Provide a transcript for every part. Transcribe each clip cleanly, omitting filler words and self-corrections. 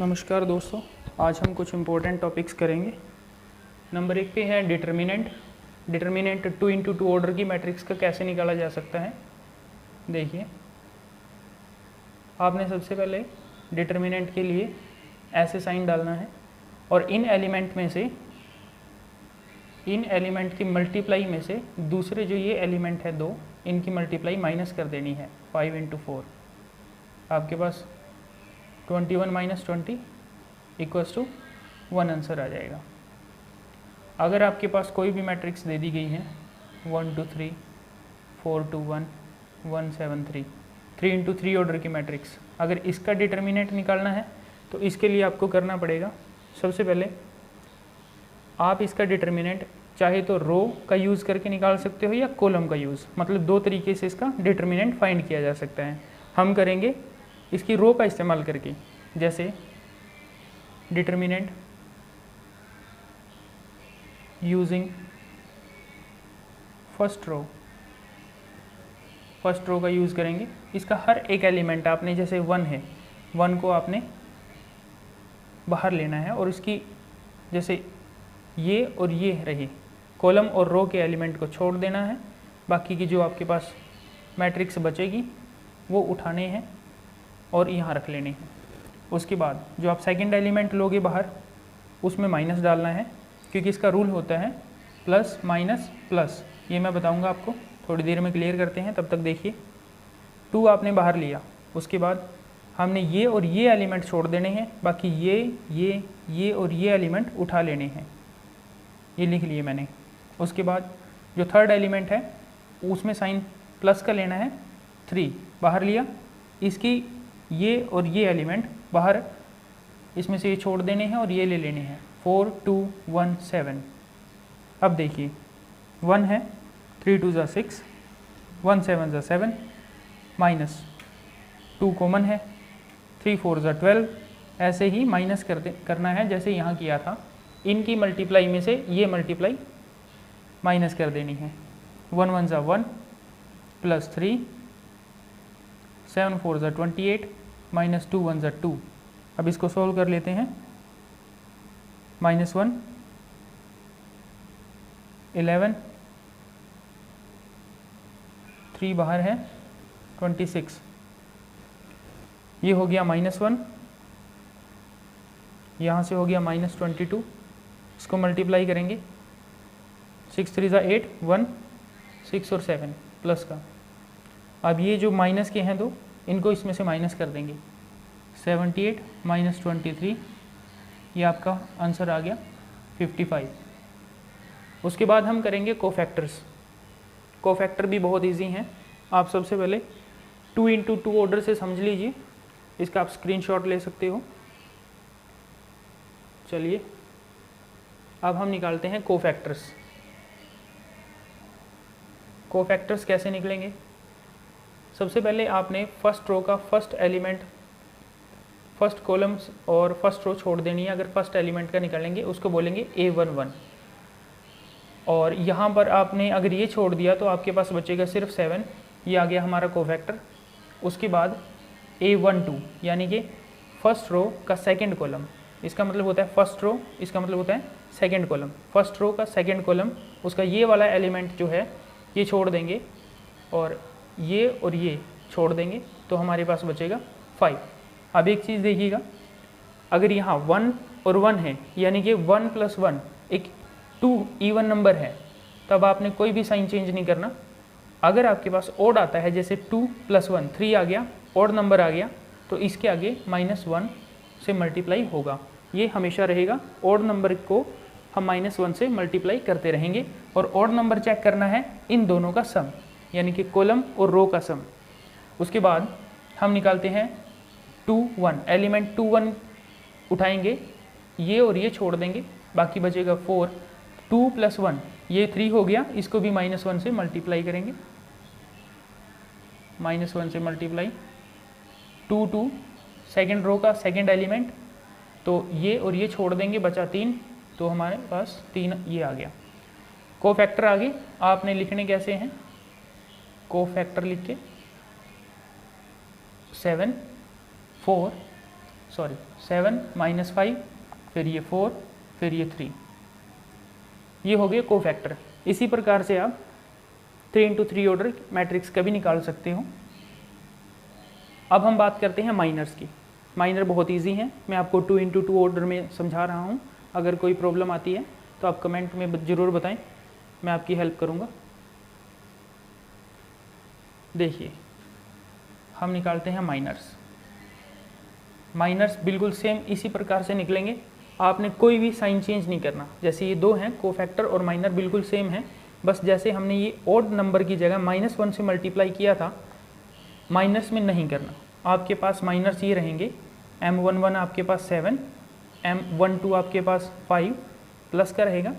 नमस्कार दोस्तों, आज हम कुछ इम्पोर्टेंट टॉपिक्स करेंगे। नंबर 1 पे है डिटर्मिनेंट। डिटर्मिनेंट 2x2 ऑर्डर की मैट्रिक्स का कैसे निकाला जा सकता है। देखिए, आपने सबसे पहले डिटर्मिनेंट के लिए ऐसे साइन डालना है और इन एलिमेंट की मल्टीप्लाई में से दूसरे जो ये एलिमेंट है दो, इनकी मल्टीप्लाई माइनस कर देनी है। 5 × 4 आपके पास 21 - 20 = 1 आंसर आ जाएगा। अगर आपके पास कोई भी मैट्रिक्स दे दी गई है 1 2 3 4 2 1 1 7 3 3 × 3 ऑर्डर की मैट्रिक्स, अगर इसका डिटर्मिनेंट निकालना है तो इसके लिए आपको करना पड़ेगा, सबसे पहले आप इसका डिटर्मिनेंट चाहे तो रो का यूज़ करके निकाल सकते हो या कॉलम का यूज़, मतलब दो तरीके से इसका डिटर्मिनेंट फाइंड किया जा सकता है। हम करेंगे इसकी रो का इस्तेमाल करके, जैसे डिटर्मिनेंट यूजिंग फर्स्ट रो का यूज़ करेंगे। इसका हर एक एलिमेंट आपने, जैसे 1 है, 1 को आपने बाहर लेना है और इसकी जैसे ये और ये रहे, कॉलम और रो के एलिमेंट को छोड़ देना है। बाकी की जो आपके पास मैट्रिक्स बचेगी वो उठाने हैं और यहाँ रख लेने हैं। उसके बाद जो आप सेकंड एलिमेंट लोगे बाहर, उसमें माइनस डालना है, क्योंकि इसका रूल होता है प्लस माइनस प्लस। ये मैं बताऊंगा आपको, थोड़ी देर में क्लियर करते हैं, तब तक देखिए। 2 आपने बाहर लिया, उसके बाद हमने ये और ये एलिमेंट छोड़ देने हैं, बाकी ये और ये एलिमेंट उठा लेने हैं, ये लिख लिए मैंने। उसके बाद जो थर्ड एलिमेंट है उसमें साइन प्लस का लेना है, 3 बाहर लिया, इसकी ये और ये एलिमेंट बाहर, इसमें से ये छोड़ देने हैं और ये ले लेने हैं। 4 2 1 7। अब देखिए 1 है, 3 2 6, 1 7 7, माइनस 2 कॉमन है, 3 4 12। ऐसे ही माइनस करना है जैसे यहाँ किया था। इनकी मल्टीप्लाई में से ये मल्टीप्लाई माइनस कर देनी है। 1 1 1 प्लस 3, 7 4 28, माइनस 2 1 2। अब इसको सोल्व कर लेते हैं। -1 11, 3 बाहर है, 26। ये हो गया -1, यहाँ से हो गया -22। इसको मल्टीप्लाई करेंगे, 6 3 8, 1 6 और 7 प्लस का। अब ये जो माइनस के हैं दो, इनको इसमें से माइनस कर देंगे। 78 - 23, ये आपका आंसर आ गया 55। उसके बाद हम करेंगे कोफैक्टर्स। कोफैक्टर भी बहुत इजी हैं। आप सबसे पहले 2 × 2 ऑर्डर से समझ लीजिए, इसका आप स्क्रीनशॉट ले सकते हो। चलिए अब हम निकालते हैं कोफैक्टर्स। कोफैक्टर्स कैसे निकलेंगे? सबसे पहले आपने फर्स्ट रो का फर्स्ट एलिमेंट, फर्स्ट कॉलम्स और फर्स्ट रो छोड़ देनी है। अगर फर्स्ट एलिमेंट का निकालेंगे उसको बोलेंगे A11, और यहाँ पर आपने अगर ये छोड़ दिया तो आपके पास बचेगा सिर्फ 7। ये आ गया हमारा कोफैक्टर। उसके बाद A12 यानी कि फर्स्ट रो का सेकंड कॉलम, इसका मतलब होता है फर्स्ट रो, इसका मतलब होता है सेकंड कॉलम। फर्स्ट रो का सेकंड कॉलम, उसका ये वाला एलिमेंट जो है ये छोड़ देंगे और ये छोड़ देंगे, तो हमारे पास बचेगा 5। अब एक चीज़ देखिएगा, अगर यहाँ 1 और 1 है, यानी कि 1 + 1 एक 2 इवन नंबर है, तब आपने कोई भी साइन चेंज नहीं करना। अगर आपके पास ओड आता है, जैसे 2 + 1 3 आ गया, ओड नंबर आ गया, तो इसके आगे -1 से मल्टीप्लाई होगा। ये हमेशा रहेगा। ओड नंबर को हम -1 से मल्टीप्लाई करते रहेंगे, और ओड नंबर चेक करना है इन दोनों का सम, यानी कि कॉलम और रो का सम। उसके बाद हम निकालते हैं 2 1, एलिमेंट 2 1 उठाएंगे, ये और ये छोड़ देंगे, बाकी बचेगा 4। 2 + 1 ये 3 हो गया, इसको भी -1 से मल्टीप्लाई करेंगे, -1 से मल्टीप्लाई। 2 2 सेकेंड रो का सेकेंड एलिमेंट, तो ये और ये छोड़ देंगे, बचा 3, तो हमारे पास 3 ये आ गया। कोफैक्टर आगे आपने लिखने कैसे हैं, कोफैक्टर लिख के 7 4 7 - 5, फिर ये 4, फिर ये 3, ये हो गए कोफैक्टर। इसी प्रकार से आप 3 × 3 ऑर्डर मैट्रिक्स का भी निकाल सकते हो। अब हम बात करते हैं माइनर्स की। माइनर बहुत इजी हैं, मैं आपको 2 × 2 ऑर्डर में समझा रहा हूँ। अगर कोई प्रॉब्लम आती है तो आप कमेंट में ज़रूर बताएं, मैं आपकी हेल्प करूँगा। देखिए हम निकालते हैं माइनर्स। माइनर्स बिल्कुल सेम इसी प्रकार से निकलेंगे, आपने कोई भी साइन चेंज नहीं करना। जैसे ये दो हैं कोफैक्टर और माइनर बिल्कुल सेम है, बस जैसे हमने ये ऑड नंबर की जगह -1 से मल्टीप्लाई किया था, माइनस में नहीं करना। आपके पास माइनर्स ये रहेंगे, M11 आपके पास 7, M12 आपके पास 5 प्लस का रहेगा,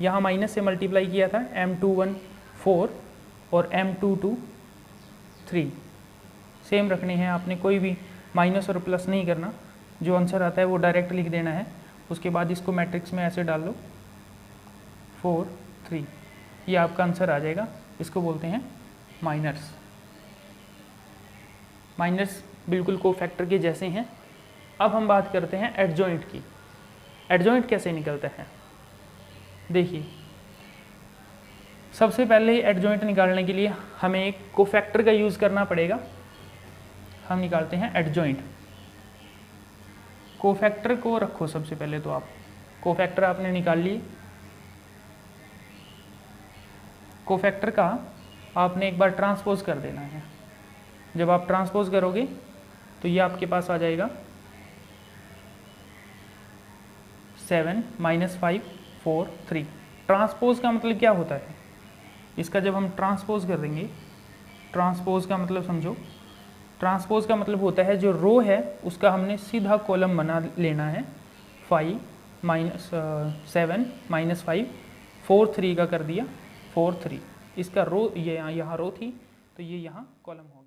यहाँ माइनस से मल्टीप्लाई किया था M21 4 और M22 3 सेम रखने हैं। आपने कोई भी माइनस और प्लस नहीं करना, जो आंसर आता है वो डायरेक्ट लिख देना है। उसके बाद इसको मैट्रिक्स में ऐसे डाल लो 4 3, ये आपका आंसर आ जाएगा। इसको बोलते हैं माइनर्स। माइनर्स बिल्कुल कोफैक्टर के जैसे हैं। अब हम बात करते हैं एडजॉइंट की। एडजॉइंट कैसे निकलता है? देखिए सबसे पहले एडजॉइंट निकालने के लिए हमें एक कोफैक्टर का यूज़ करना पड़ेगा। हम निकालते हैं एडजॉइंट। कोफैक्टर को रखो सबसे पहले, तो आप कोफैक्टर आपने निकाल लिए। कोफैक्टर का आपने एक बार ट्रांसपोज कर देना है। जब आप ट्रांसपोज करोगे तो ये आपके पास आ जाएगा 7 - 5 4 3। ट्रांसपोज का मतलब क्या होता है? इसका जब हम ट्रांसपोज कर देंगे, ट्रांसपोज का मतलब समझो, ट्रांसपोज का मतलब होता है जो रो है उसका हमने सीधा कॉलम बना लेना है। 5 - 7 - 5 4 3 का कर दिया 4 3। इसका रो ये यहाँ रो थी तो ये यहाँ कॉलम हो गया।